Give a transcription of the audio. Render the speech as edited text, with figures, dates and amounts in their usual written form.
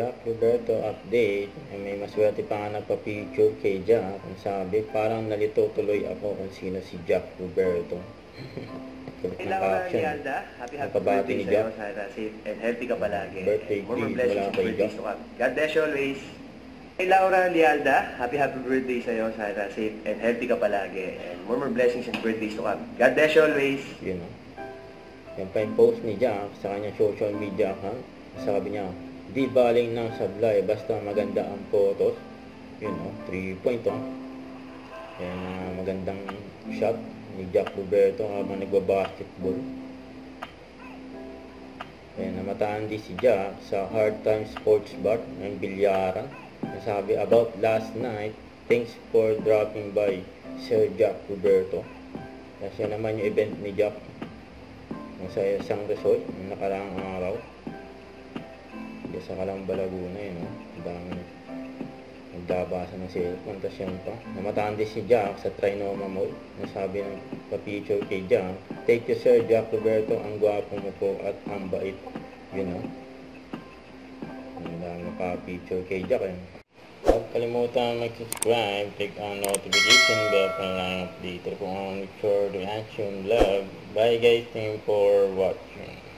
Jack Roberto update. May maswerte pa nga nagpa-picture kay Jack. Ang sabi, parang nalito tuloy ako kung sino si Jack Roberto. Hey Laura Lialda, happy birthday sa iyo. Sana safe and healthy ka palagi. Birthday More gift, blessings wala and kay birthdays Jack. to come. God bless you always. Hey Laura Lialda, happy birthday sa iyo. Sana safe and healthy ka palagi. And more blessings and birthdays to come. God bless you always. Yun o. Yan pa yung post ni Jack sa kanyang social media account. Sabi niya, di baling ng sablay, basta maganda ang photos. Yun o, 3 point o. Yan, magandang shot ni Jack Roberto habang nagbabasketball. Yan, namataan din si Jack sa Hard Time Sports Bar ng bilyaran. Nasabi about last night, thanks for dropping by Sir Jack Roberto. Kasi naman yung event ni Jack sa isang resort ng nakaraang araw. Sa Calamba, Laguna yun, no? Ang daming nagbabasa ng cellphone. Tapos yan pa, namataan din si Jack sa Trinoma Mall. Nasabi ng pa-picture kay Jack, thank you Sir Jack Roberto, ang gwapo mo po at ang bait. Yun, no? Ang daming pa-picture kay Jack, yun. Huwag kalimutan mag-subscribe, click on notification bell para lang update kung ang sure reaction vlog. Bye guys, thank you for watching.